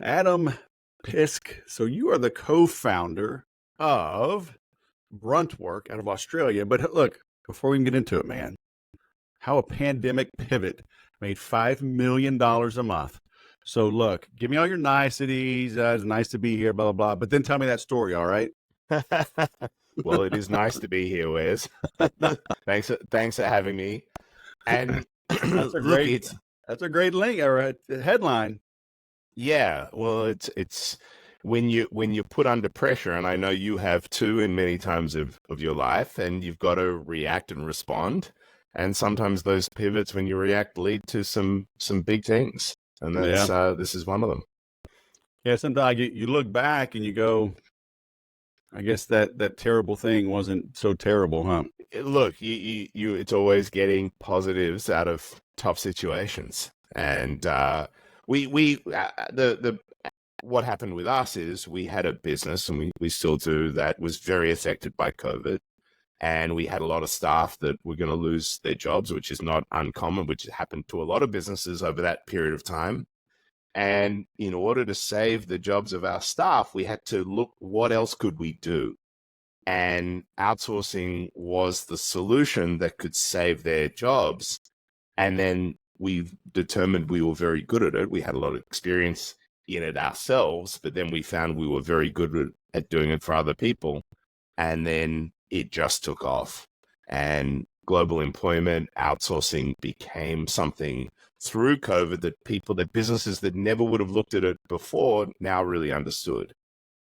Adam Pisk. So you are the co-founder of Bruntwork out of Australia. But look, before we can get into it, man, how a pandemic pivot made $5 million a month. So look, give me all your niceties. It's nice to be here, blah, blah, blah. But then tell me that story, all right? Well, it is nice to be here, Wes. Thanks for having me. And That's a look, great that's a great link or a headline. yeah. Well, it's when you're put under pressure, and I know you have too in many times of your life, and you've got to react and respond. And sometimes those pivots, when you react, lead to some big things, and that's this is one of them. Yeah, sometimes you look back and you go, I guess that terrible thing wasn't so terrible, huh? Look, you it's always getting positives out of tough situations, and the what happened with us is we had a business, and we still do, that was very affected by COVID, and we had a lot of staff that were going to lose their jobs, which is not uncommon, which happened to a lot of businesses over that period of time. And in order to save the jobs of our staff, we had to look, what else could we do? And outsourcing was the solution that could save their jobs. And then we determined we were very good at it. We had a lot of experience in it ourselves, but then we found we were very good at doing it for other people. And then it just took off. And global employment outsourcing became something through COVID that businesses that never would have looked at it before now really understood.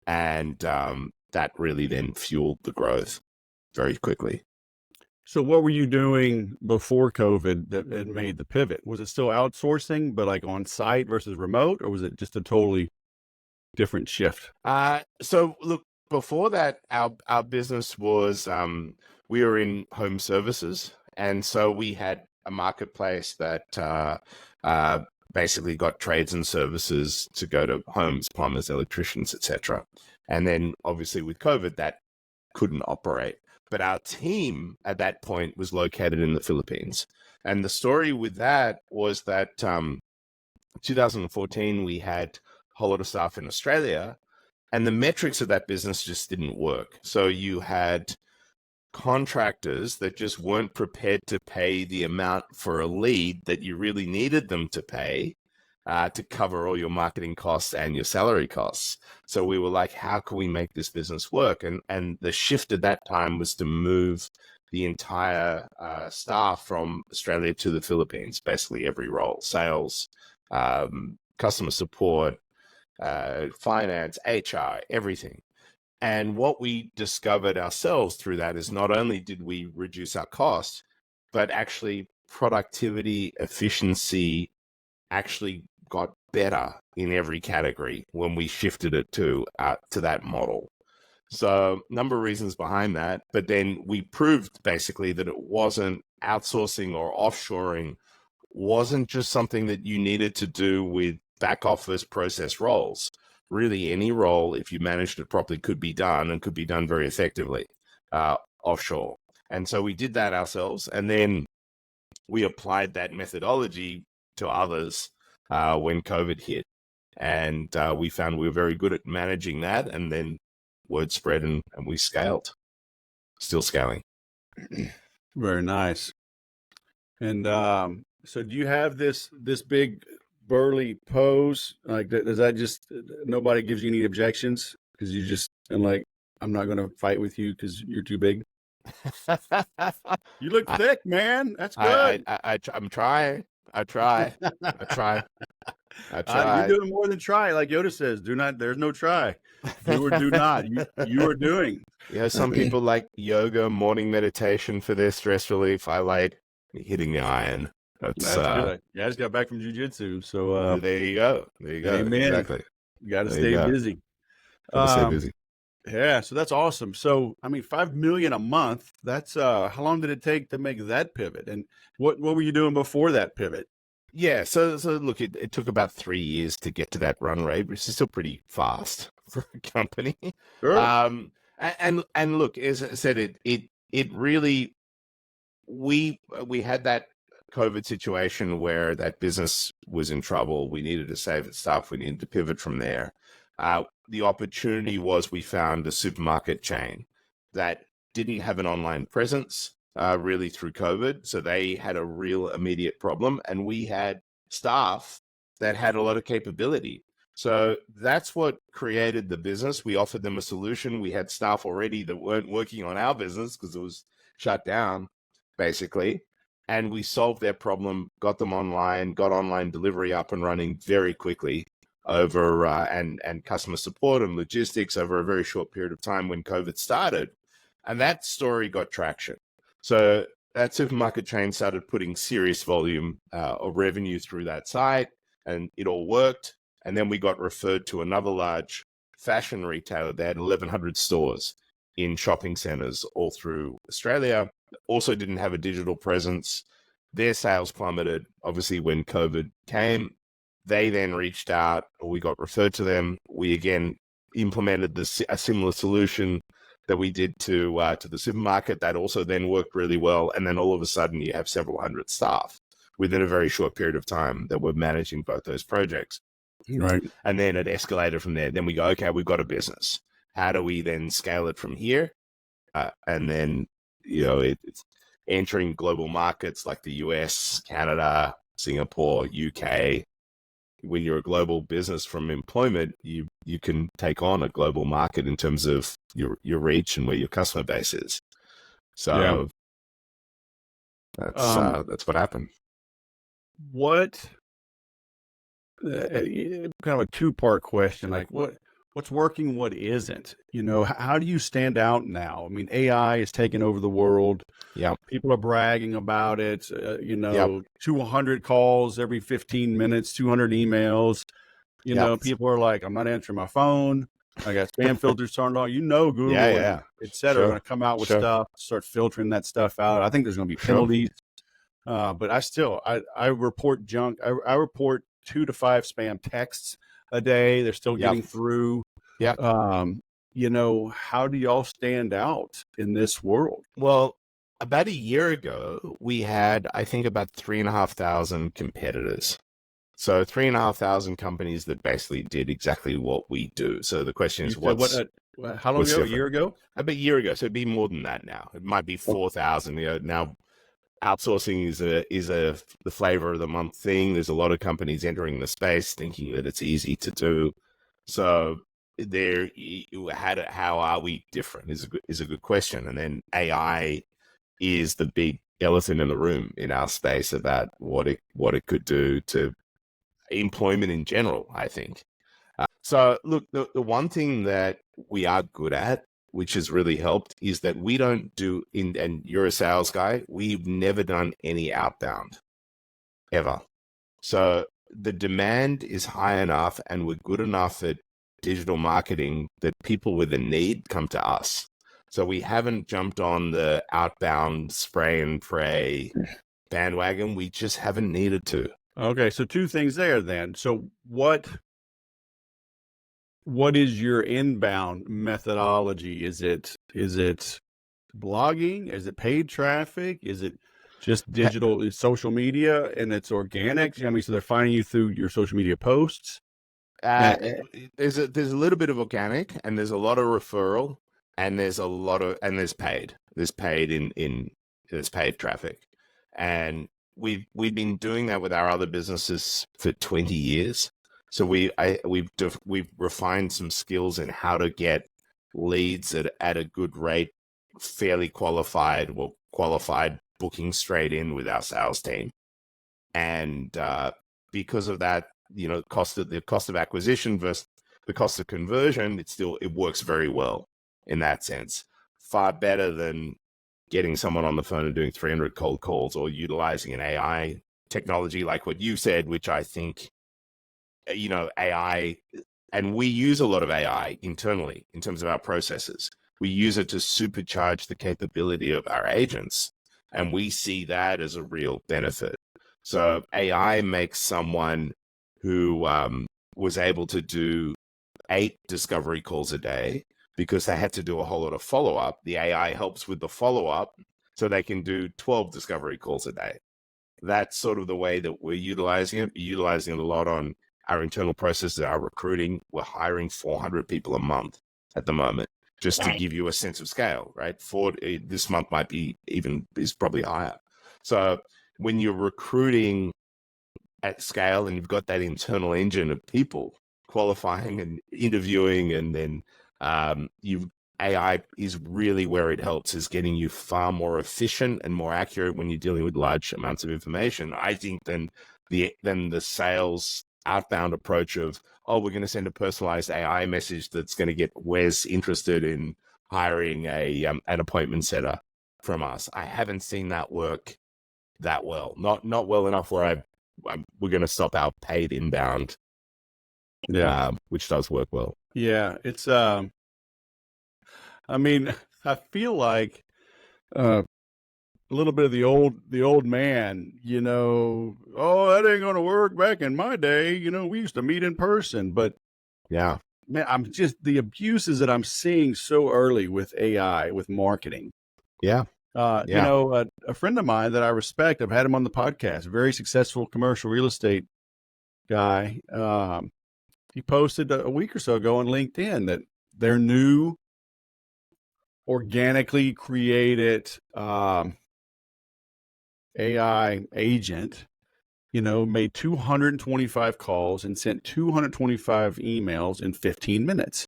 And that really then fueled the growth very quickly. So what were you doing before COVID that made the pivot? Was it still outsourcing, but like on site versus remote, or was it just a totally different shift? So look, before that, our business was, we were in home services. And so we had a marketplace that basically got trades and services to go to homes, plumbers, electricians, etc. And then obviously with COVID, that couldn't operate. But our team at that point was located in the Philippines. And the story with that was that 2014, we had a whole lot of staff in Australia, and the metrics of that business just didn't work. So you had contractors that just weren't prepared to pay the amount for a lead that you really needed them to pay to cover all your marketing costs and your salary costs. So we were like, how can we make this business work? And the shift at that time was to move the entire staff from Australia to the Philippines, basically every role: sales, customer support, finance, HR, everything. And what we discovered ourselves through that is not only did we reduce our costs, but actually productivity, efficiency actually got better in every category when we shifted it to that model. So number of reasons behind that, but then we proved basically that it wasn't outsourcing or offshoring wasn't just something that you needed to do with back office process roles. Really, any role, if you managed it properly, could be done, and could be done very effectively offshore. And so we did that ourselves, and then we applied that methodology to others when COVID hit. And we found we were very good at managing that, and then word spread, and we scaled. Still scaling. Very nice. And so do you have this big burly pose? Like, does that just, nobody gives you any objections because you just, and like, I'm not going to fight with you because you're too big? You look thick, man. That's good. I'm trying. I try. You're doing more than try. Like Yoda says, do not, there's no try. Do or do not. You are doing. Yeah, some people like yoga, morning meditation for their stress relief. I like hitting the iron. That's good. Yeah, I just got back from jiu-jitsu. So there you go. Amen. Exactly. You got to stay busy. Stay busy. Yeah, so that's awesome. So, I mean, $5 million a month, that's how long did it take to make that pivot? And what were you doing before that pivot? Yeah, so look, it took about 3 years to get to that run rate, which is still pretty fast for a company. Sure. And look, as I said, it really, we had that COVID situation where that business was in trouble. We needed to save its stuff. We needed to pivot from there. The opportunity was we found a supermarket chain that didn't have an online presence really through COVID. So they had a real immediate problem. And we had staff that had a lot of capability. So that's what created the business. We offered them a solution. We had staff already that weren't working on our business because it was shut down, basically. And we solved their problem, got them online, got online delivery up and running very quickly over and customer support and logistics over a very short period of time when COVID started. And that story got traction. So that supermarket chain started putting serious volume of revenue through that site, and it all worked. And then we got referred to another large fashion retailer. They had 1,100 stores in shopping centers all through Australia. Also didn't have a digital presence. Their sales plummeted, obviously, when COVID came. They then reached out, or we got referred to them. We again implemented a similar solution that we did to the supermarket. That also then worked really well. And then all of a sudden, you have several hundred staff within a very short period of time that were managing both those projects. Right. And then it escalated from there. Then we go, okay, we've got a business. How do we then scale it from here? And then, it's entering global markets like the US, Canada, Singapore, UK. When you're a global business from employment, you can take on a global market in terms of your reach and where your customer base is. So that's what happened. What kind of a two-part question, like what's working, what isn't? How do you stand out now? I mean, AI is taking over the world. Yeah. People are bragging about it. Yep. 200 calls every 15 minutes, 200 emails. People are like, I'm not answering my phone. I got spam filters turned on. Google, et cetera, are going to come out with stuff, start filtering that stuff out. I think there's going to be penalties. But I report junk. I report 2 to 5 spam texts a day. They're still getting through. Yeah. How do y'all stand out in this world? Well, about a year ago, we had, I think, about 3,500 competitors. So 3,500 companies that basically did exactly what we do. So the question is, how long ago? A year ago? About a year ago. So it'd be more than that now. It might be 4,000. Now outsourcing is the flavor of the month thing. There's a lot of companies entering the space thinking that it's easy to do. So how are we different is a good question. And then AI is the big elephant in the room in our space about what it could do to employment in general, I think. So look, the one thing that we are good at, which has really helped, is that we don't do and you're a sales guy, we've never done any outbound ever. So the demand is high enough and we're good enough at digital marketing that people with a need come to us. So we haven't jumped on the outbound spray and pray bandwagon. We just haven't needed to. Okay. So 2 things there then. So what is your inbound methodology? Is it blogging? Is it paid traffic? Is it just digital social media and it's organic? So they're finding you through your social media posts? There's a little bit of organic, and there's a lot of referral, and there's paid. There's paid traffic. And we've been doing that with our other businesses for 20 years. So we've refined some skills in how to get leads at a good rate, fairly qualified booking straight in with our sales team. And because of that, the cost of acquisition versus the cost of conversion, it works very well in that sense. Far better than getting someone on the phone and doing 300 cold calls, or utilizing an AI technology like what you said, which I think, AI, and we use a lot of AI internally in terms of our processes. We use it to supercharge the capability of our agents, and we see that as a real benefit. So AI makes someone who was able to do 8 discovery calls a day because they had to do a whole lot of follow-up. The AI helps with the follow-up so they can do 12 discovery calls a day. that's sort of the way that we're utilizing it. We're utilizing it a lot on our internal processes, our recruiting. We're hiring 400 people a month at the moment, just to give you a sense of scale, right? This month might be is probably higher. So when you're recruiting at scale and you've got that internal engine of people qualifying and interviewing, and then AI is really where it helps, is getting you far more efficient and more accurate when you're dealing with large amounts of information, I think, than the sales outbound approach of, oh, we're going to send a personalized AI message that's going to get Wes interested in hiring an appointment setter from us. I haven't seen that work that well, not well enough where we're going to stop our paid inbound, which does work well. Yeah, it's I mean, I feel like a little bit of the old man, oh, that ain't gonna work. Back in my day, we used to meet in person. But yeah, man, I'm just the abuses that I'm seeing so early with AI, with marketing. Yeah. A friend of mine that I respect, I've had him on the podcast, a very successful commercial real estate guy. He posted a week or so ago on LinkedIn that their new organically created AI agent, made 225 calls and sent 225 emails in 15 minutes.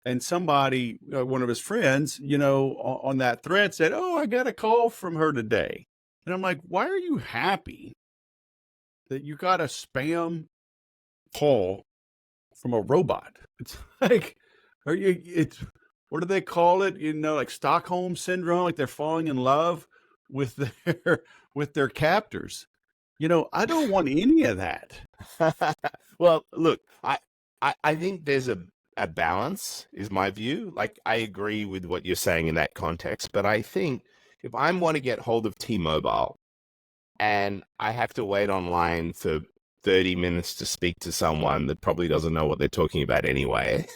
And somebody, one of his friends, on that thread said, oh, I got a call from her today. And I'm like, why are you happy that you got a spam call from a robot? It's like, what do they call it? Like Stockholm syndrome, like they're falling in love with their captors. I don't want any of that. Well, look, I think there's a balance, is my view. Like, I agree with what you're saying in that context, but I think if I want to get hold of T-Mobile and I have to wait online for 30 minutes to speak to someone that probably doesn't know what they're talking about anyway,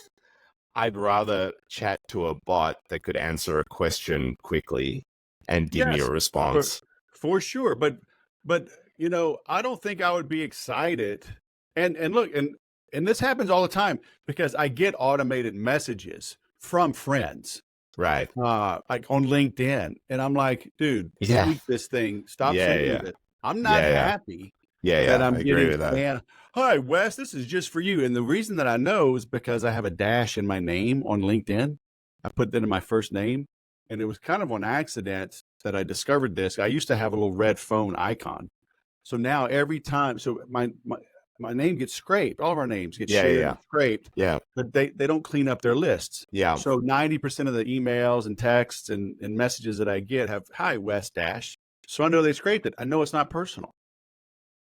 I'd rather chat to a bot that could answer a question quickly and give me a response. For sure. But I don't think I would be excited. And look, and this happens all the time because I get automated messages from friends. Right. Like on LinkedIn. And I'm like, dude, tweak this thing. Stop sending it. I'm not happy that I'm getting spam. Hi, Wes, this is just for you. And the reason that I know is because I have a dash in my name on LinkedIn. I put that in my first name. And it was kind of on accident that I discovered this. I used to have a little red phone icon. So now every time, so my name gets scraped. All of our names get shared and scraped. Yeah. But they don't clean up their lists. Yeah. So 90% of the emails and texts and messages that I get have, hi, Wes Dash. So I know they scraped it. I know it's not personal.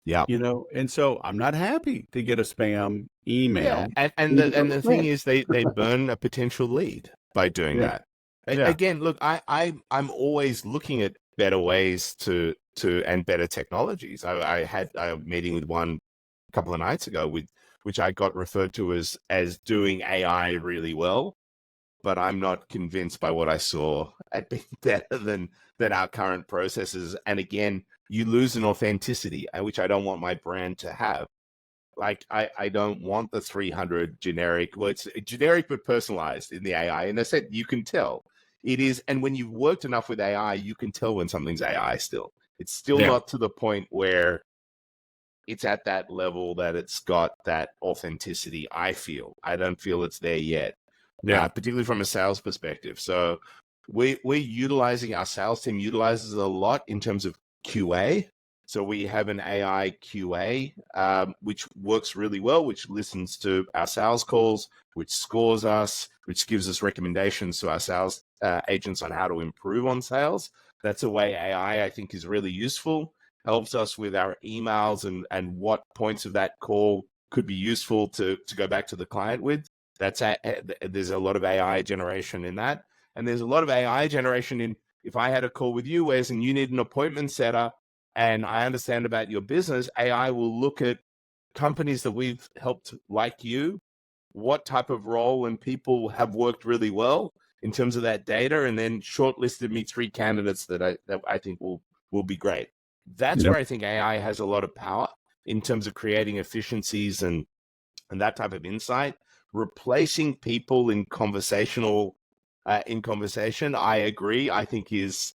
Yeah. And so I'm not happy to get a spam email. Yeah. And the thing is, they burn a potential lead by doing that. Again, look, I'm always looking at better ways to and better technologies. I had a meeting with one a couple of nights ago which I got referred to as doing AI really well, but I'm not convinced by what I saw at being better than our current processes. And again, you lose an authenticity, which I don't want my brand to have. Like, I don't want the 300 generic, well, it's generic but personalized in the AI. And I said, you can tell it is. And when you've worked enough with AI, you can tell when something's AI still. It's still not to the point where it's at that level that it's got that authenticity. I don't feel it's there yet. Particularly from a sales perspective. So we're utilizing, our sales team utilizes a lot in terms of QA. So we have an AI QA, which works really well, which listens to our sales calls, which scores us, which gives us recommendations to our sales agents on how to improve on sales. That's a way AI, I think, is really useful. Helps us with our emails and what points of that call could be useful to go back to the client with. There's a lot of AI generation in that. And there's a lot of AI generation in, if I had a call with you, Wes, and you need an appointment setter, and I understand about your business, AI will look at companies that we've helped like you, what type of role and people have worked really well in terms of that data, and then shortlisted me 3 candidates that I think will be great. That's Yep. where I think AI has a lot of power in terms of creating efficiencies and that type of insight. Replacing people in conversation, I agree. I think is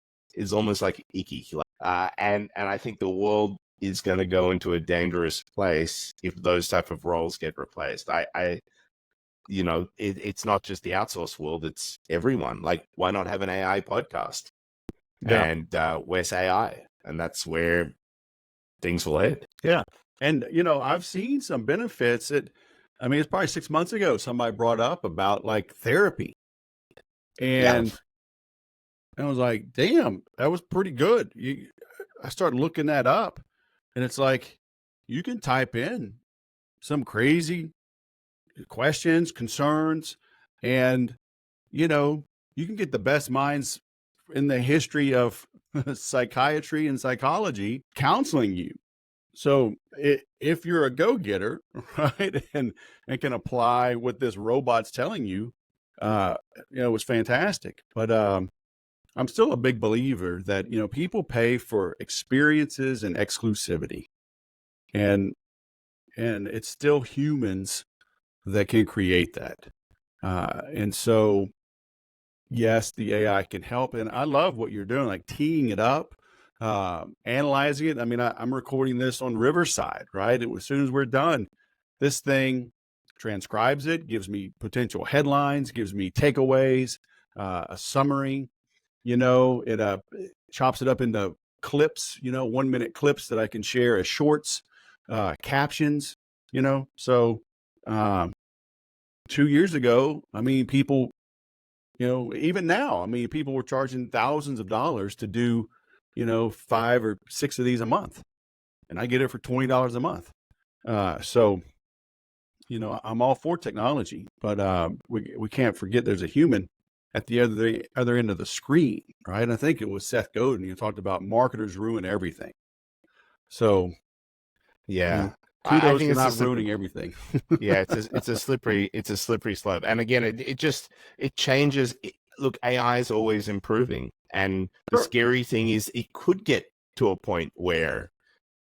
almost like icky. And I think the world is going to go into a dangerous place if those type of roles get replaced. It's not just the outsourced world; it's everyone. Like, why not have an AI podcast? Yeah. And where's AI? And that's where things will head. Yeah. And, I've seen some benefits it's probably 6 months ago, somebody brought up about like therapy. Yeah, And I was like, damn, that was pretty good. I started looking that up, and it's like, you can type in some crazy questions, concerns, and, you can get the best minds in the history of psychiatry and psychology counseling you. So if you're a go-getter, right, and can apply what this robot's telling you, uh, it was fantastic. But I'm still a big believer that people pay for experiences and exclusivity, and it's still humans that can create that. And so, yes, the AI can help, and I love what you're doing, like teeing it up, analyzing it. I'm recording this on Riverside, right? As soon as we're done, this thing transcribes it, gives me potential headlines, gives me takeaways, a summary. It chops it up into clips, 1 minute clips that I can share as shorts, captions. So um, 2 years ago, people, even now, people were charging thousands of dollars to do, 5 or 6 of these a month, and I get it for $20 a month. So, I'm all for technology, but we can't forget there's a human at the other end of the screen, right? And I think it was Seth Godin. He talked about marketers ruin everything. So, yeah. I kudos think for it's a not slippery. ruining everything. Yeah, it's a slippery slope. And again, it changes. Look, AI is always improving, and the Sure. scary thing is it could get to a point where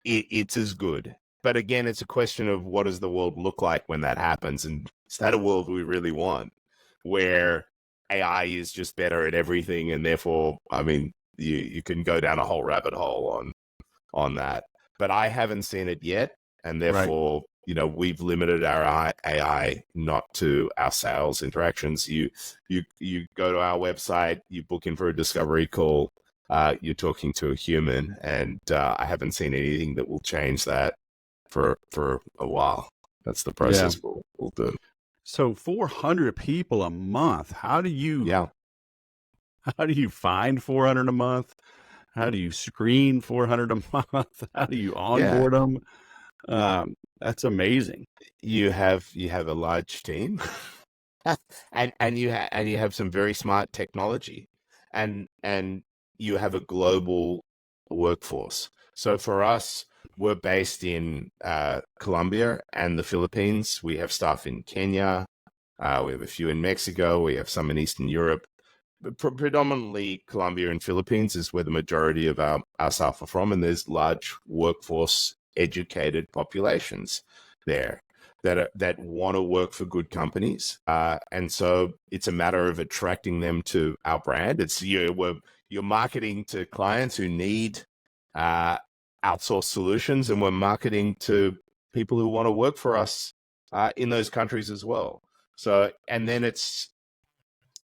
it's as good. But again, it's a question of what does the world look like when that happens, and is that a world we really want, where AI is just better at everything, and therefore, you can go down a whole rabbit hole on that. But I haven't seen it yet, and Right. therefore, we've limited our AI not to our sales interactions. You go to our website, you book in for a discovery call, you're talking to a human, and I haven't seen anything that will change that for a while. That's the Yeah. process we'll do. So 400 people a month. Yeah. How do you find 400 a month? How do you screen 400 a month? How do you Yeah. onboard them? That's amazing. You have a large team, and you have some very smart technology, and you have a global workforce. So for us, we're based in Colombia and the Philippines. We have staff in Kenya. We have a few in Mexico. We have some in Eastern Europe. But predominantly Colombia and Philippines is where the majority of our staff are from, and there's large workforce educated populations there that want to work for good companies, and so it's a matter of attracting them to our brand. It's you're marketing to clients who need outsourced solutions, and we're marketing to people who want to work for us in those countries as well. So, and then it's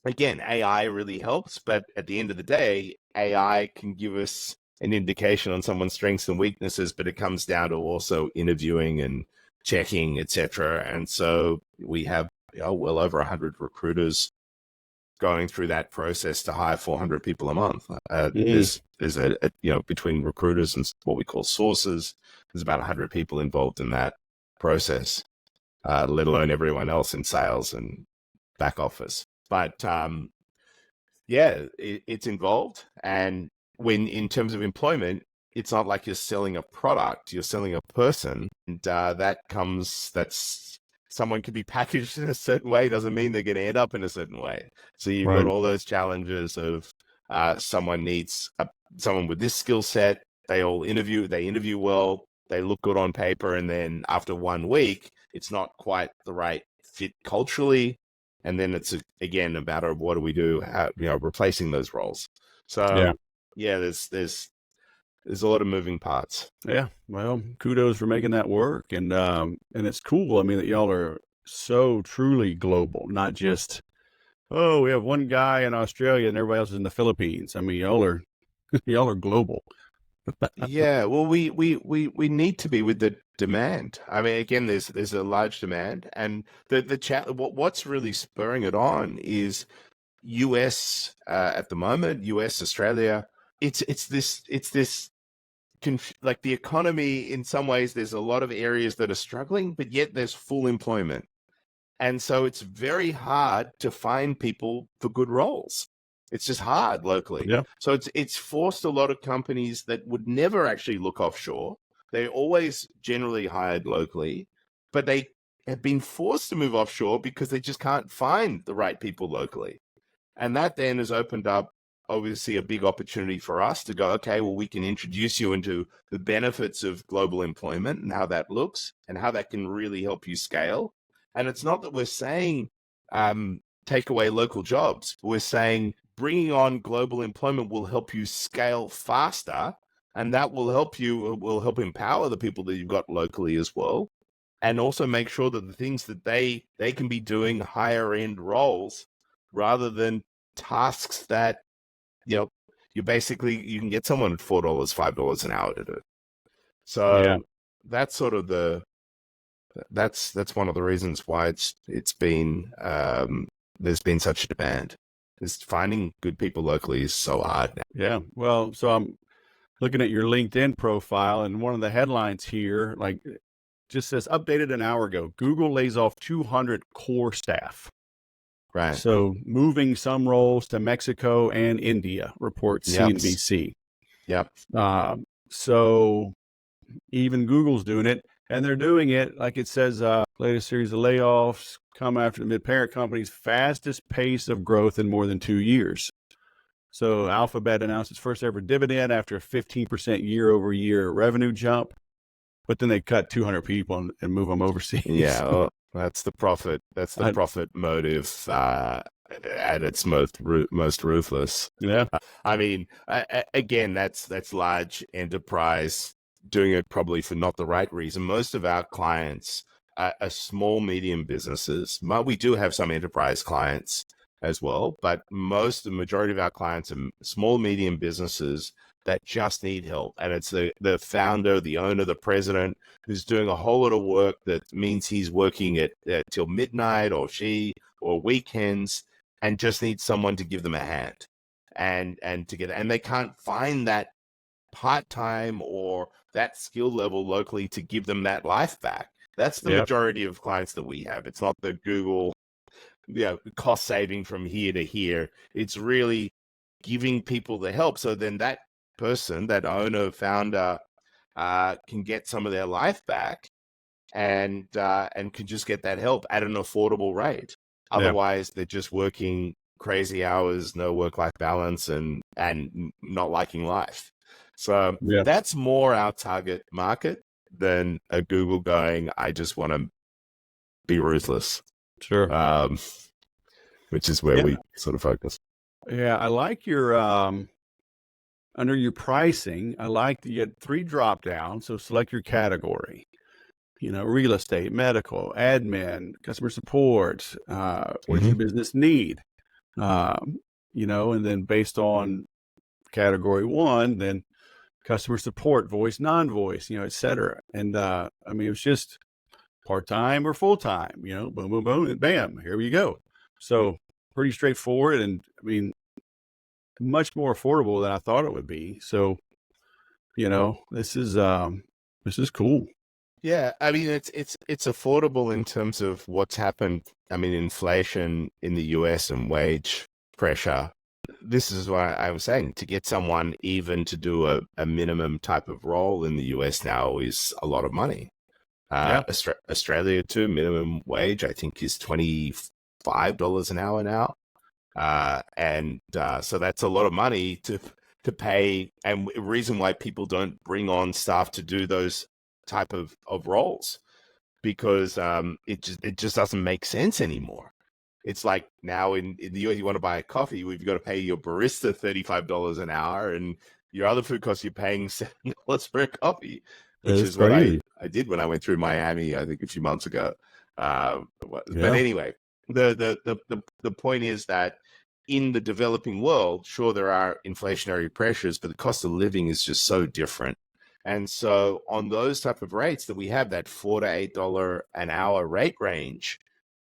again, AI really helps, but at the end of the day, AI can give us an indication on someone's strengths and weaknesses, but it comes down to also interviewing and checking, etc. And so we have well over 100 recruiters going through that process to hire 400 people a month. There's a between recruiters and what we call sources, there's about 100 people involved in that process, let alone everyone else in sales and back office. But it's involved. And when in terms of employment, it's not like you're selling a product, you're selling a person. And that's someone could be packaged in a certain way, doesn't mean they're going to end up in a certain way. So you've got Right. all those challenges of someone needs someone with this skill set, they all interview well, they look good on paper, and then after 1 week, it's not quite the right fit culturally, and then it's again a matter of what do we do, replacing those roles. Yeah. So yeah, there's a lot of moving parts. Yeah. Well, kudos for making that work. And it's cool. I mean, that y'all are so truly global, not just, oh, we have one guy in Australia and everybody else is in the Philippines. I mean, y'all are y'all are global. Yeah, well, we need to be with the demand. I mean, again, there's a large demand, and the chat. What's really spurring it on is US at the moment, US, Australia. It's this like the economy in some ways. There's a lot of areas that are struggling, but yet there's full employment, and so it's very hard to find people for good roles. It's just hard locally. Yeah. So it's forced a lot of companies that would never actually look offshore. They always generally hired locally, but they have been forced to move offshore because they just can't find the right people locally. And that then has opened up obviously a big opportunity for us to go, okay, well, we can introduce you into the benefits of global employment and how that looks and how that can really help you scale. And it's not that we're saying take away local jobs. We're saying bringing on global employment will help you scale faster, and that will help empower the people that you've got locally as well, and also make sure that the things that they can be doing higher end roles rather than tasks that you can get someone at $4, $5 an hour to do. So Yeah. that's sort of that's one of the reasons why it's been there's been such a demand. Is finding good people locally is so hard now. Yeah. Well, so I'm looking at your LinkedIn profile, and one of the headlines here, like, just says updated an hour ago, Google lays off 200 core staff. Right. So moving some roles to Mexico and India, reports CNBC. Yep. So even Google's doing it, and they're doing it, like it says, latest series of layoffs come after the parent company's fastest pace of growth in more than 2 years. So Alphabet announced its first ever dividend after a 15% year-over-year revenue jump, but then they cut 200 people and move them overseas. Yeah, well, that's the profit. That's the profit motive at its most ruthless. Yeah. I mean, again, that's large enterprise doing it probably for not the right reason. Most of our clients are small, medium businesses. We do have some enterprise clients as well, but the majority of our clients are small, medium businesses that just need help. And it's the founder, the owner, the president who's doing a whole lot of work that means he's working at till midnight or weekends and just needs someone to give them a hand and they can't find that part-time or that skill level locally to give them that life back. That's the majority of clients that we have. It's not the Google, cost saving from here to here. It's really giving people the help. So then that person, that owner, founder, can get some of their life back and can just get that help at an affordable rate. Otherwise, they're just working crazy hours, no work-life balance, and not liking life. So that's more our target market than a Google going, I just want to be ruthless. Sure. Which is where we sort of focus. Yeah, I like your under your pricing. I like that you get 3 drop downs. So select your category. Real estate, medical, admin, customer support. What does your business need? And then based on category 1, then customer support, voice, non-voice, et cetera. And I mean, it was just part-time or full-time, boom, boom, boom, and bam, here we go. So pretty straightforward, and I mean, much more affordable than I thought it would be. So, this is cool. Yeah, I mean, it's affordable in terms of what's happened. I mean, inflation in the US and wage pressure. This is what I was saying, to get someone even to do a minimum type of role in the US now is a lot of money. Australia too, minimum wage, I think, is $25 an hour now. So that's a lot of money to pay, and the reason why people don't bring on staff to do those type of roles, because it just doesn't make sense anymore. It's like now in the US, you want to buy a coffee, we've got to pay your barista $35 an hour, and your other food costs you're paying $7 for a coffee, which That's is what crazy. I did when I went through Miami, I think a few months ago. But Yeah. anyway, the point is that in the developing world, sure, there are inflationary pressures, but the cost of living is just so different. And so on those type of rates that we have, that $4 to $8 an hour rate range,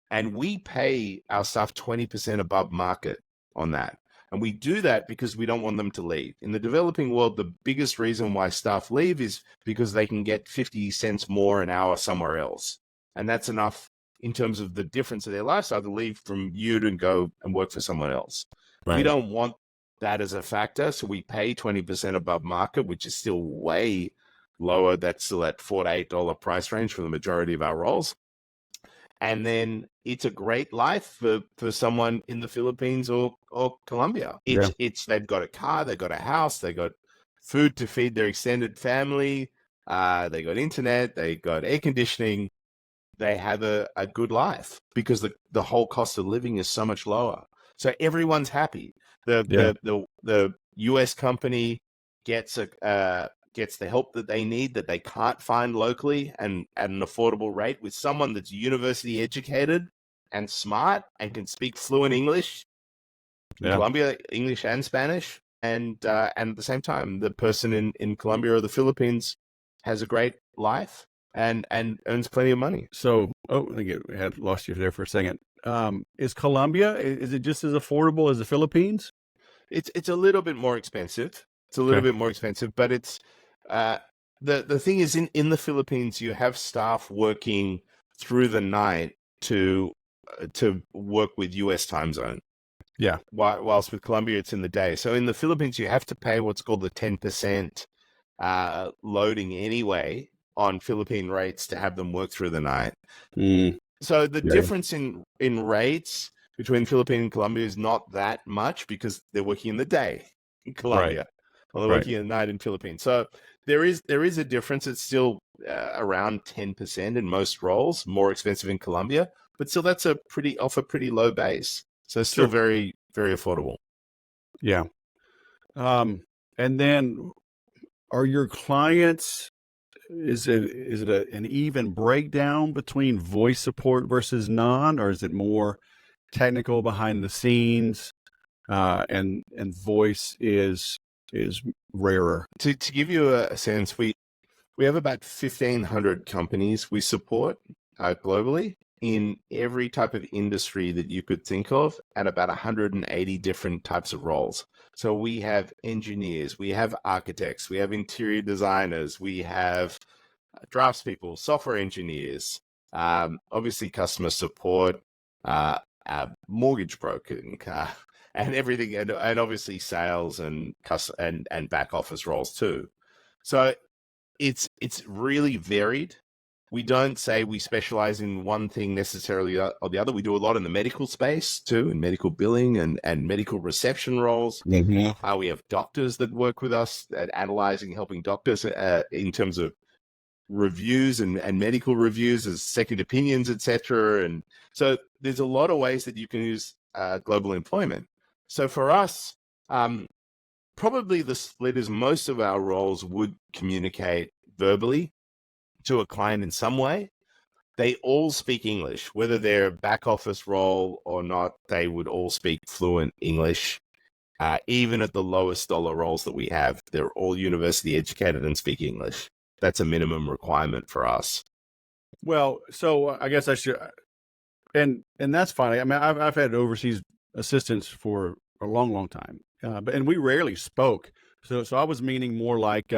and we pay our staff 20% above market on that. And we do that because we don't want them to leave. In the developing world, the biggest reason why staff leave is because they can get 50 cents more an hour somewhere else. And that's enough in terms of the difference of their lifestyle to leave from you to go and work for someone else. Right. We don't want that as a factor. So we pay 20% above market, which is still way lower. That's still at $4 to $8 price range for the majority of our roles. And then it's a great life for someone in the Philippines or Colombia. It's they've got a car, they've got a house, they got food to feed their extended family, they got internet, they got air conditioning. They have a good life because the whole cost of living is so much lower. So everyone's happy. The US company gets the help that they need that they can't find locally and at an affordable rate with someone that's university educated and smart and can speak fluent English, in Colombia, English and Spanish. And at the same time, the person in Colombia or the Philippines has a great life and earns plenty of money. So, I think I had lost you there for a second. Is Colombia, is it just as affordable as the Philippines? It's a little bit more expensive. It's a little bit more expensive, but it's the thing is in the Philippines, you have staff working through the night to work with US time zone. Yeah. Whilst with Colombia, it's in the day. So in the Philippines, you have to pay what's called the 10% loading anyway on Philippine rates to have them work through the night. So the difference in rates between Philippines and Colombia is not that much because they're working in the day in Colombia. Well, they're working at night in Philippines. So there is a difference. It's still around 10% in most roles, more expensive in Colombia, but still that's off a pretty low base. So it's still very, very affordable. Yeah. And then are your clients, is it an even breakdown between voice support versus non, or is it more technical behind the scenes, and voice is rarer? To give you a sense, we have about 1,500 companies we support globally in every type of industry that you could think of, at about 180 different types of roles. So we have engineers, we have architects, we have interior designers, we have draftspeople, software engineers, obviously customer support, mortgage broking, and everything, and obviously sales and back office roles too. So it's really varied. We don't say we specialize in one thing necessarily or the other. We do a lot in the medical space too, in medical billing and medical reception roles. Mm-hmm. We have doctors that work with us at analyzing, helping doctors in terms of reviews and medical reviews as second opinions, etc. And so there's a lot of ways that you can use global employment. So for us, probably the split is most of our roles would communicate verbally to a client in some way. They all speak English, whether they're a back office role or not. They would all speak fluent English. Even at the lowest dollar roles that we have, they're all university educated and speak English. That's a minimum requirement for us. Well, so I guess I should, and that's fine. I mean, I've had overseas assistants for a long, long time, and we rarely spoke. So I was meaning more like,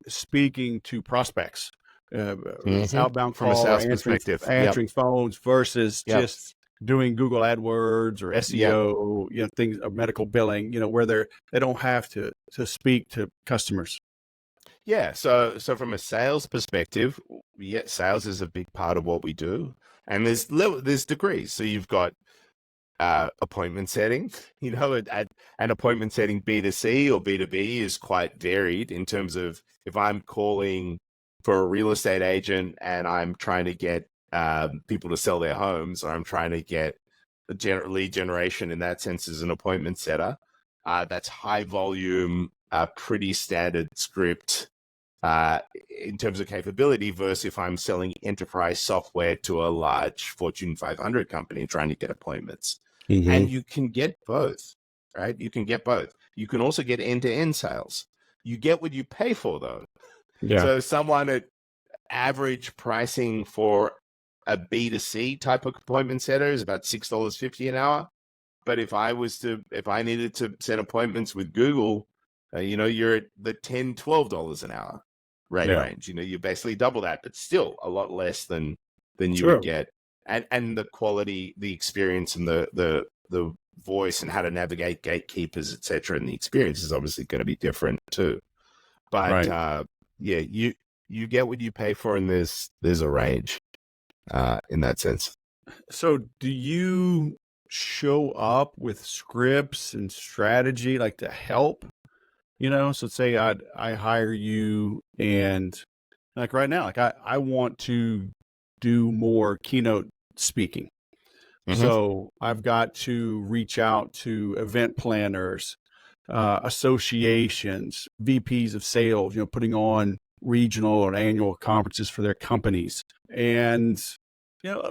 speaking to prospects, outbound from call, a sales perspective, answering phones versus just doing Google AdWords or SEO, things, medical billing, where they don't have to speak to customers. Yeah. So from a sales perspective, sales is a big part of what we do, and there's degrees. So you've got appointment setting. An appointment setting B2C or B2B is quite varied in terms of if I'm calling for a real estate agent and I'm trying to get people to sell their homes, or I'm trying to get lead generation in that sense as an appointment setter. That's high volume, pretty standard script in terms of capability versus if I'm selling enterprise software to a large Fortune 500 company trying to get appointments. And you can get both, right? You can get both. You can also get end-to-end sales. You get what you pay for, though. Yeah. So someone at average pricing for a B2C type of appointment setter is about $6.50 an hour. But if I needed to set appointments with Google, you're at the $10, $12 an hour rate range. You basically double that, but still a lot less than you would get. And the quality, the experience, and the voice and how to navigate gatekeepers, etc. And the experience is obviously going to be different too. But you get what you pay for, and there's a range in that sense. So do you show up with scripts and strategy like to help? So say I hire you, and like right now, like I want to do more keynote speaking. So I've got to reach out to event planners, associations, VPs of sales, putting on regional or annual conferences for their companies. And,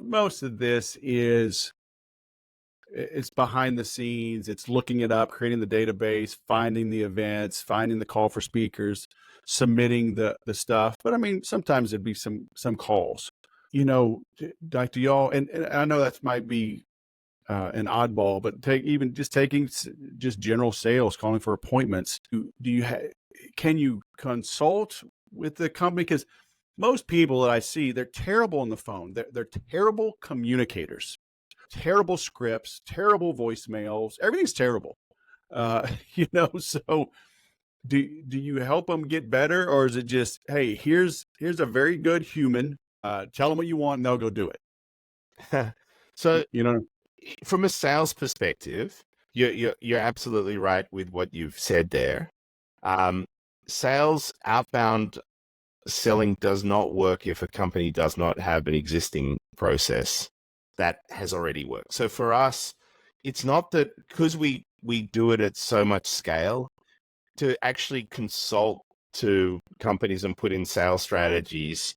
most of this it's behind the scenes. It's looking it up, creating the database, finding the events, finding the call for speakers, submitting the stuff. But I mean, sometimes it'd be some calls, like do y'all, and I know that might be an oddball, but taking just general sales, calling for appointments. Can you consult with the company? Because most people that I see, they're terrible on the phone. They're terrible communicators, terrible scripts, terrible voicemails. Everything's terrible. So do you help them get better, or is it just, hey, here's a very good human, tell them what you want and they'll go do it? So, from a sales perspective, you're absolutely right with what you've said there. Sales, outbound selling does not work if a company does not have an existing process that has already worked. So for us, it's not that because we do it at so much scale, to actually consult to companies and put in sales strategies,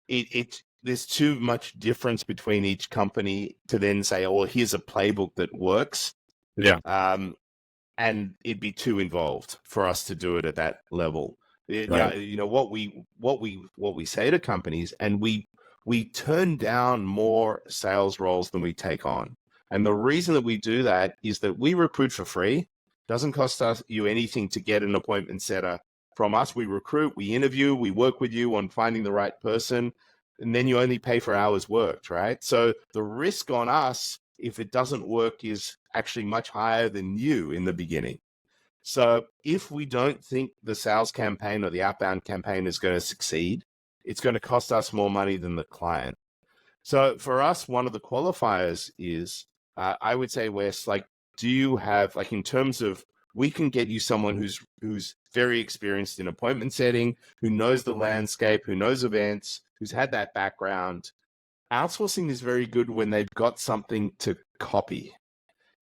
there's too much difference between each company to then say, oh, here's a playbook that works. Yeah. And it'd be too involved for us to do it at that level. Right. What we say to companies, and we turn down more sales roles than we take on. And the reason that we do that is that we recruit for free. Doesn't cost you anything to get an appointment setter from us. We recruit, we interview, we work with you on finding the right person, and then you only pay for hours worked, right? So the risk on us, if it doesn't work, is actually much higher than you in the beginning. So if we don't think the sales campaign or the outbound campaign is going to succeed, it's going to cost us more money than the client. So for us, one of the qualifiers is, I would say, Wes, like, do you have, like, in terms of, we can get you someone who's very experienced in appointment setting, who knows the landscape, who knows events, who's had that background. Outsourcing is very good when they've got something to copy.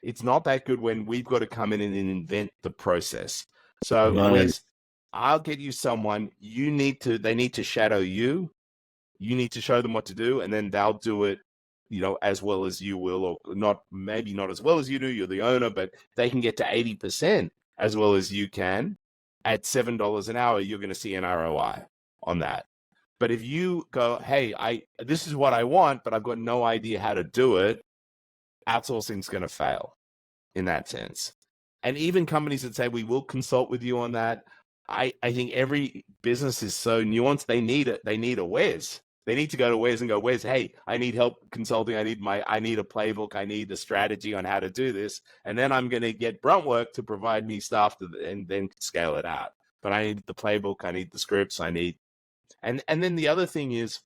It's not that good when we've got to come in and invent the process. So Wes, I'll get you someone, they need to shadow you. You need to show them what to do, and then they'll do it, as well as you will, or maybe not as well as you do. You're the owner, but they can get to 80% as well as you can. At $7 an hour, you're going to see an ROI on that. But if you go, hey, this is what I want, but I've got no idea how to do it, outsourcing is going to fail in that sense. And even companies that say, we will consult with you on that, I think every business is so nuanced. They need a Wes. They need to go to Wes and go, Wes, hey, I need help consulting. I need a playbook. I need a strategy on how to do this. And then I'm going to get Bruntwork to provide me stuff and then scale it out. But I need the playbook. I need the scripts. And then the other thing is,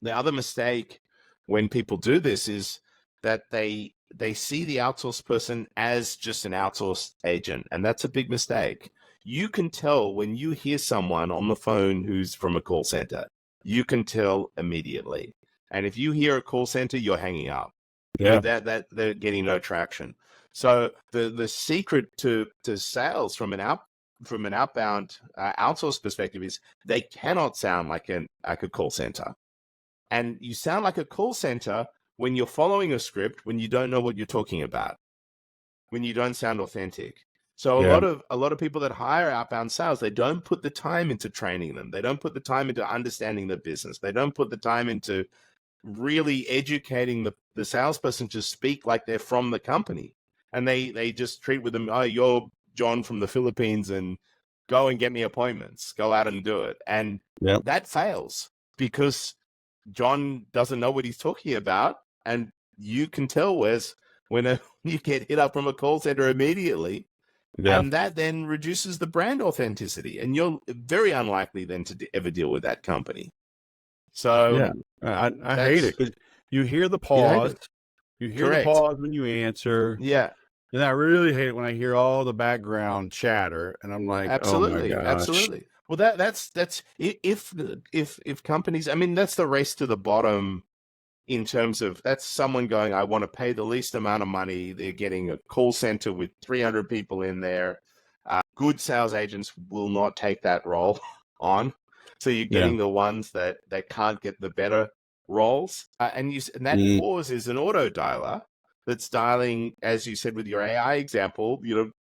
the other mistake when people do this is that they they see the outsourced person as just an outsourced agent, and that's a big mistake. You can tell when you hear someone on the phone who's from a call center. You can tell immediately. And if you hear a call center, you're hanging up. Yeah. That they're getting no traction. So the secret to sales from an outbound outsourced perspective is they cannot sound like a call center. And you sound like a call center when you're following a script, when you don't know what you're talking about, when you don't sound authentic. So a lot of people that hire outbound sales, they don't put the time into training them. They don't put the time into understanding the business. They don't put the time into really educating the salesperson to speak like they're from the company. And they just treat with them, oh, you're John from the Philippines and go and get me appointments. Go out and do it. And that fails because John doesn't know what he's talking about. And you can tell, Wes, when you get hit up from a call center immediately. Yeah. And that then reduces the brand authenticity. And you're very unlikely then to ever deal with that company. So I hate it because you hear the pause. You hear the pause when you answer. Yeah. And I really hate it when I hear all the background chatter and I'm like, absolutely, oh my gosh. Absolutely. Well, that's if companies, I mean, that's the race to the bottom in terms of that's someone going, I want to pay the least amount of money. They're getting a call center with 300 people in there. Good sales agents will not take that role on. So you're getting the ones that can't get the better roles. And that pause is an auto dialer that's dialing, as you said with your AI example,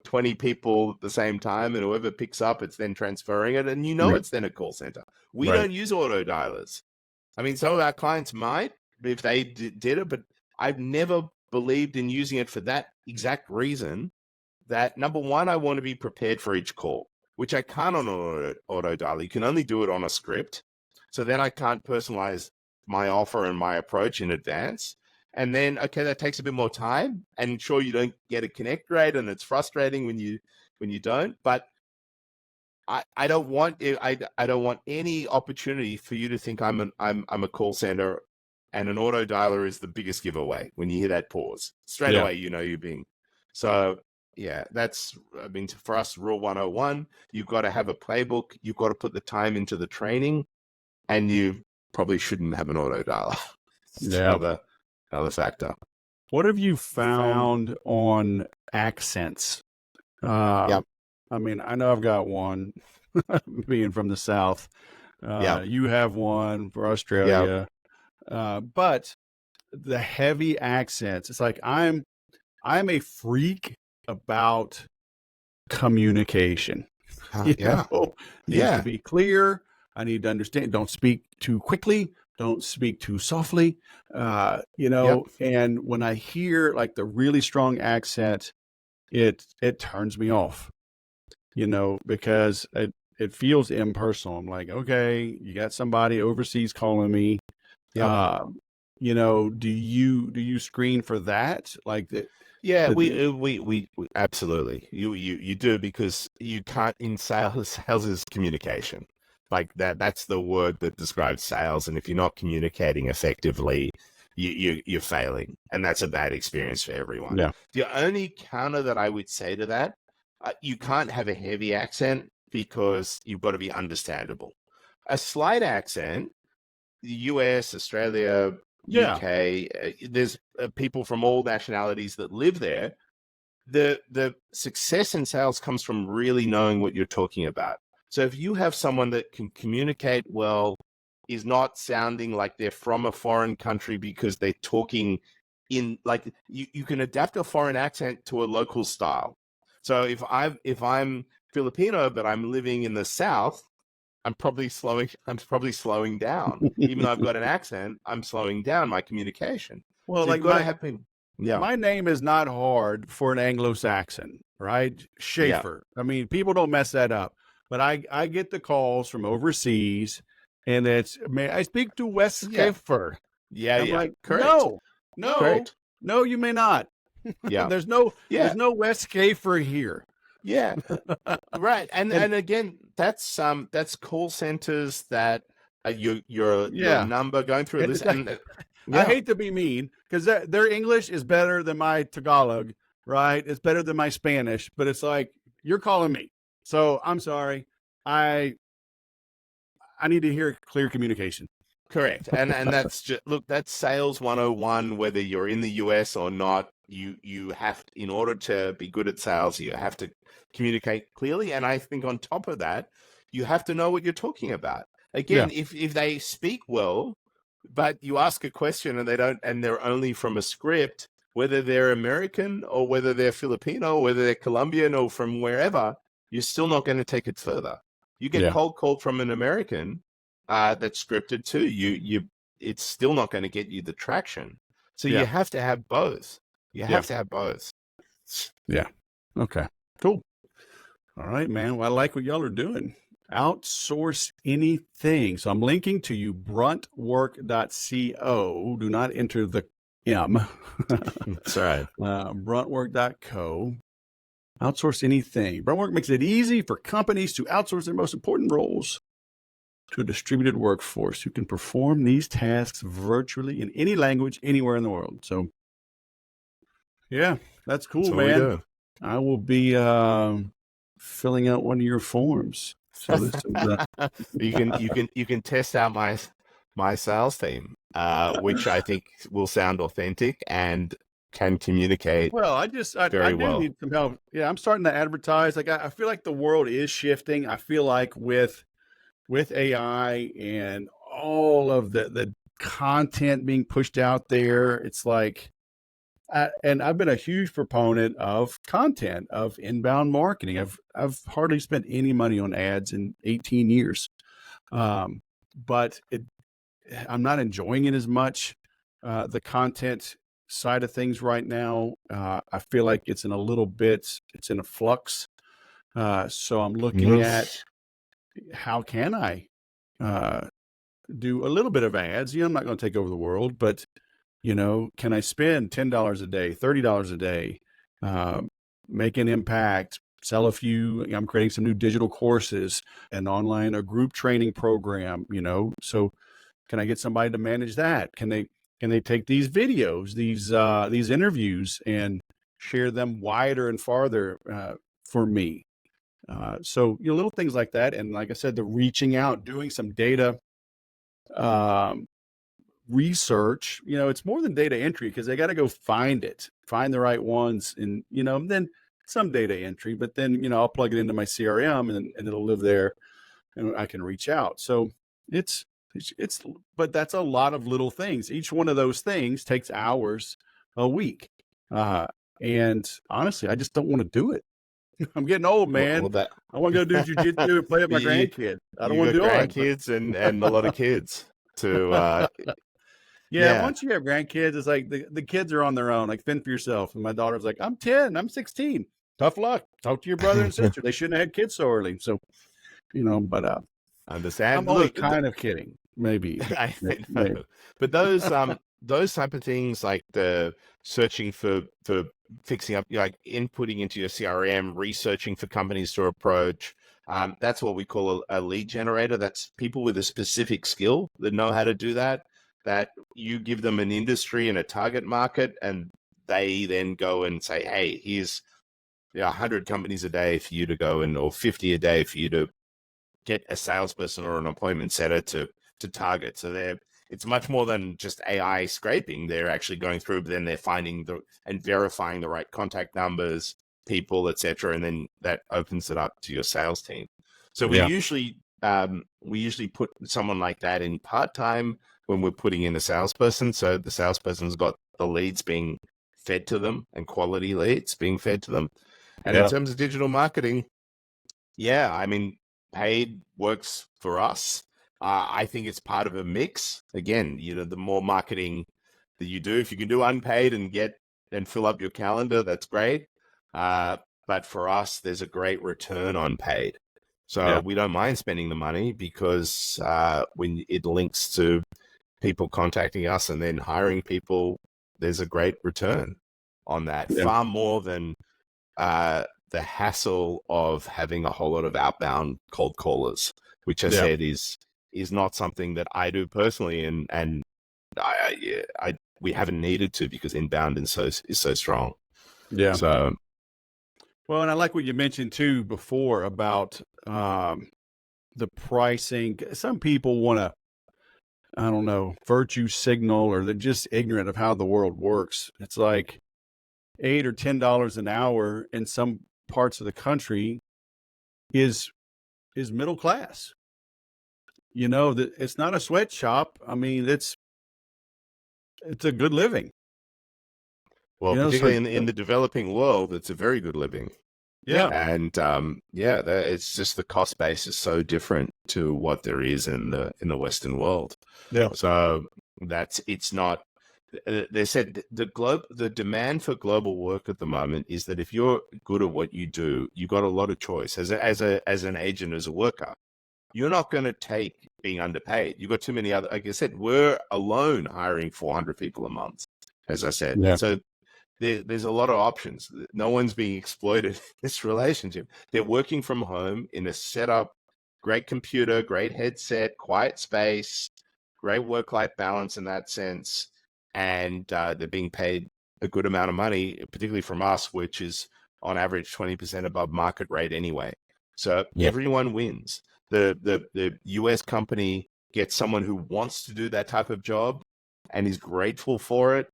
20 people at the same time, and whoever picks up, it's then transferring it, and it's then a call center. We don't use auto dialers. I mean, some of our clients might if they did it, but I've never believed in using it for that exact reason. That number one, I want to be prepared for each call, which I can't on an auto dialer. You can only do it on a script. So then I can't personalize my offer and my approach in advance. And then, that takes a bit more time, and sure, you don't get a connect rate, and it's frustrating when you don't. But I don't want I don't want any opportunity for you to think I'm a call center, and an auto dialer is the biggest giveaway. When you hear that pause, straight away you're being. So for us, rule 101, you've got to have a playbook. You've got to put the time into the training, and you probably shouldn't have an auto dialer. Another factor. What have you found on accents? I mean, I know I've got one being from the South. You have one for Australia. But the heavy accents, it's like I'm a freak about communication. Needs to be clear. I need to understand. Don't speak too quickly. Don't speak too softly, and when I hear like the really strong accent, it turns me off, because it feels impersonal. I'm like, okay, you got somebody overseas calling me. Do you screen for that? Like that? Yeah, we absolutely. You do, because you can't, in sales is communication. Like that's the word that describes sales. And if you're not communicating effectively, you're failing. And that's a bad experience for everyone. Yeah. The only counter that I would say to that, you can't have a heavy accent because you've got to be understandable. A slight accent, the US, Australia, UK, there's people from all nationalities that live there. The success in sales comes from really knowing what you're talking about. So if you have someone that can communicate well, is not sounding like they're from a foreign country because they're talking in like you can adapt a foreign accent to a local style. So if I'm Filipino but I'm living in the South, I'm probably slowing down. Even though I've got an accent, I'm slowing down my communication. Well, so my name is not hard for an Anglo-Saxon, right? Schaefer. I mean, people don't mess that up. But I get the calls from overseas, and it's, may I speak to Wes Schaefer? I'm like, correct. No, you may not. There's no Wes Schaefer here. Yeah, right. And again, that's call centers that your number going through a list. I Yeah, hate to be mean because their English is better than my Tagalog, right? It's better than my Spanish, but it's like you're calling me. So I'm sorry. I I need to hear clear communication. correct. And that's just, look, that's sales 101, whether you're in the US or not. You have, in order to be good at sales, you have to communicate clearly. And I think on top of that, you have to know what you're talking about. Yeah. Again, if they speak well, but you ask a question and they don't, and they're only from a script, whether they're American or whether they're Filipino, or whether they're Colombian or from wherever, you're still not going to take it further. You get Yeah. cold called from an American that's scripted too. It's still not going to get you the traction. So you Yeah. have to have both. You Yeah. have to have both. Yeah. Okay. Cool. All right, man. Well, I like what y'all are doing. Outsource anything. So I'm linking to you, bruntwork.co. Do not enter the M. That's right. Bruntwork.co. Outsource anything. Bruntwork makes it easy for companies to outsource their most important roles to a distributed workforce who can perform these tasks virtually in any language, anywhere in the world. So, yeah, that's cool, That's what we man. do. I will be filling out one of your forms. So this is, You can test out my sales team, which I think will sound authentic and can communicate well, I very do well. need some help. Yeah, I'm starting to advertise. Like I feel like the world is shifting. I feel like with AI and all of the content being pushed out there, it's like, and I've been a huge proponent of content, of inbound marketing. I've hardly spent any money on ads in 18 years, but I'm not enjoying it as much. The content side of things right now, I feel like it's in a flux. So I'm looking at how can I do a little bit of ads. I'm not going to take over the world, but can I spend $10 a day, $30 a day, make an impact, sell a few? I'm creating some new digital courses, a group training program. So can I get somebody to manage that? Can they take these videos, these interviews, and share them wider and farther for me? So little things like that, and like I said, the reaching out, doing some data research. It's more than data entry because they got to go find the right ones, and then some data entry. But then I'll plug it into my CRM, and it'll live there, and I can reach out. So it's but that's a lot of little things. Each one of those things takes hours a week, and honestly, I just don't want to do it. I'm getting old, man. Well, that I want to go do jujitsu and play with my you grandkids. I don't you want to got do all that. grandkids and a lot of kids to Yeah, yeah. once you have grandkids, it's like the kids are on their own. Like, fend for yourself. And my daughter's like, I'm 10, I'm 16. Tough luck. Talk to your brother and sister. They shouldn't have had kids so early. So, but Understand. I'm only Look, kind of kidding. Maybe. I Maybe. know. But those type of things, like the searching for fixing up, like inputting into your CRM, researching for companies to approach, that's what we call a lead generator. That's people with a specific skill that know how to do that. That you give them an industry and a target market, and they then go and say, "Hey, here's 100 companies a day for you to go or 50 a day for you to get a salesperson or an appointment setter to target." So it's much more than just AI scraping. They're actually going through, but then they're finding and verifying the right contact numbers, people, etc., and then that opens it up to your sales team. So we usually put someone like that in part-time when we're putting in a salesperson. So the salesperson's got the leads being fed to them and quality leads being fed to them. And in terms of digital marketing, I mean, paid works for us. I think it's part of a mix. Again, the more marketing that you do, if you can do unpaid and fill up your calendar, that's great. But for us, there's a great return on paid. So we don't mind spending the money because when it links to people contacting us and then hiring people, there's a great return on that. Far more than the hassle of having a whole lot of outbound cold callers, which I said is not something that I do personally, and we haven't needed to because inbound is so strong. Yeah. So, Well, and I like what you mentioned too before about the pricing. Some people want to, I don't know, virtue signal, or they're just ignorant of how the world works. It's like $8 or $10 an hour in some parts of the country is middle class. That it's not a sweatshop. I mean, it's a good living. well, So particularly in the developing world, it's a very good living. yeah, And it's just the cost base is so different to what there is in the Western world. yeah, So it's not. They said the demand for global work at the moment is that if you're good at what you do, you got a lot of choice as an agent, as a worker. You're not going to take being underpaid. You've got too many other. Like I said, we're alone hiring 400 people a month, as I said. yeah, So there's a lot of options. No one's being exploited in this relationship. They're working from home in a setup, great computer, great headset, quiet space, great work-life balance in that sense. And they're being paid a good amount of money, particularly from us, which is on average 20% above market rate anyway. So everyone wins. The US company gets someone who wants to do that type of job and is grateful for it,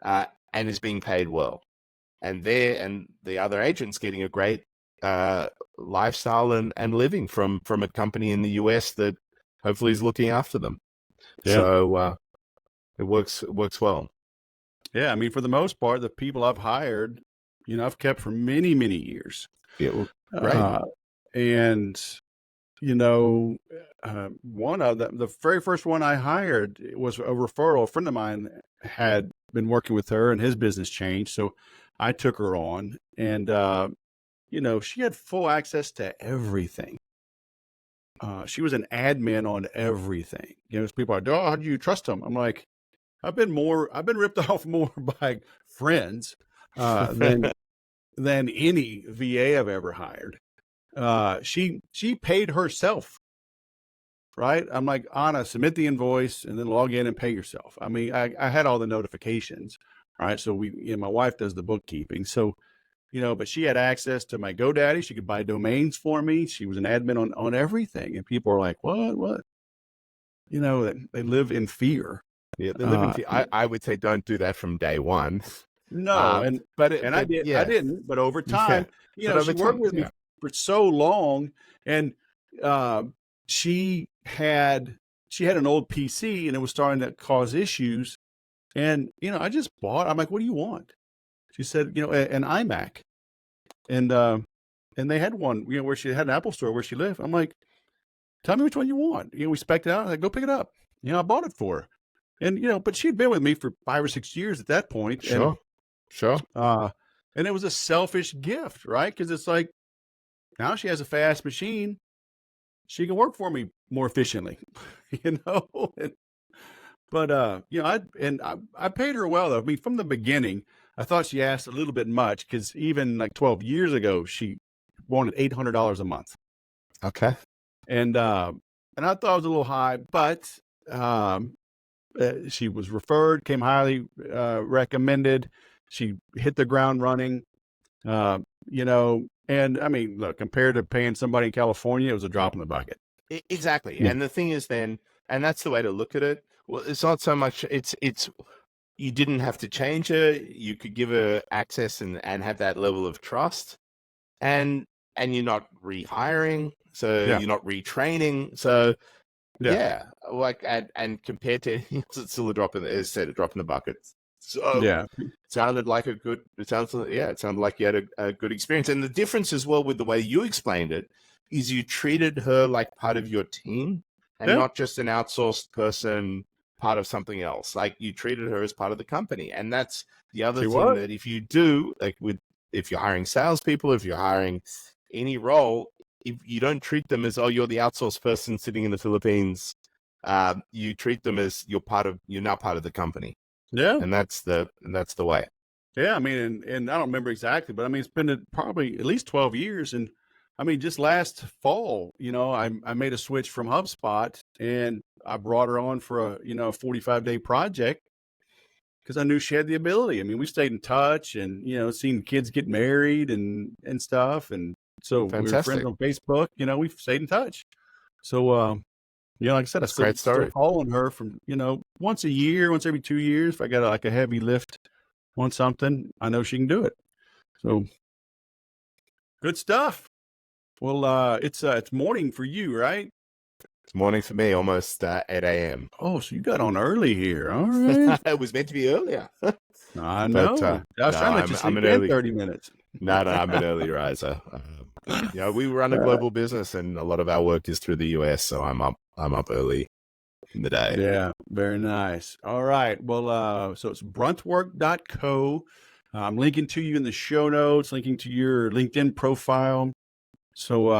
and is being paid well. And the other agent's getting a great lifestyle and living from a company in the US that hopefully is looking after them. yeah. So it works well. Yeah, I mean, for the most part, the people I've hired, I've kept for many, many years. Yeah, well, right. And one of the very first one I hired was a referral. A friend of mine had been working with her, and his business changed, so I took her on, and she had full access to everything. She was an admin on everything. People are like, "Oh, how do you trust them?" I'm like, I've been ripped off more by friends than any VA I've ever hired. She paid herself, right? I'm like, Anna, submit the invoice and then log in and pay yourself. I mean, I had all the notifications, right? So my wife does the bookkeeping. So, but she had access to my GoDaddy. She could buy domains for me. She was an admin on everything. And people are like, what? They live in fear. Yeah, they live in fear. I would say don't do that from day one. No, I didn't. But over time, she worked with me for so long, and she had an old PC, and it was starting to cause issues. And I just bought. I'm like, what do you want? She said, an iMac, and they had one, where she had an Apple store where she lived. I'm like, tell me which one you want. We spec'd it out. I go pick it up. I bought it for her, and but she'd been with me for 5 or 6 years at that point. Sure. And it was a selfish gift, right? Because it's like, now she has a fast machine. She can work for me more efficiently, But I paid her well, though. I mean, from the beginning, I thought she asked a little bit much, because even like 12 years ago, she wanted $800 a month. Okay. And I thought it was a little high, but she was referred, came highly recommended. She hit the ground running, and I mean, look, compared to paying somebody in California, it was a drop in the bucket. Exactly. Yeah. And the thing is then, and that's the way to look at it. Well, it's not so much, it's you didn't have to change her. You could give her access and have that level of trust, and you're not rehiring. So you're not retraining. So like, and compared to anything else, it's still a drop in the bucket. So it sounded like it sounded like you had a good experience. And the difference as well with the way you explained it is you treated her like part of your team and not just an outsourced person, part of something else. Like, you treated her as part of the company. And that's the other thing that if you do, like if you're hiring salespeople, if you're hiring any role, if you don't treat them as, oh, you're the outsourced person sitting in the Philippines, you treat them as you're now part of the company. Yeah. And that's the way. Yeah. I mean, and I don't remember exactly, but I mean, it's been probably at least 12 years. And I mean, just last fall, I made a switch from HubSpot, and I brought her on for a 45-day project because I knew she had the ability. I mean, we stayed in touch, and seen kids get married and stuff, and so we were friends Fantastic. on Facebook. We've stayed in touch. So, like I said, I That's a great still story. call on her from once a year, once every 2 years. If I got like a heavy lift on something, I know she can do it. So good stuff. Well, it's morning for you, right? It's morning for me, almost 8 a.m. Oh, so you got on early here. All right. It was meant to be earlier. I But know. I was no, trying to let you I'm sleep an in early. 30 minutes. No, I'm an early riser. We run a global business, and a lot of our work is through the US, so I'm up early in the day. Yeah, very nice. All right. Well, so it's bruntwork.co. I'm linking to you in the show notes, linking to your LinkedIn profile. So,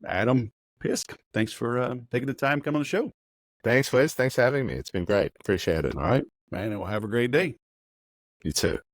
Adam Pisk, thanks for taking the time to come on the show. Thanks, Wes. Thanks for having me. It's been great. Appreciate it. All right, man. Well, have a great day. You too.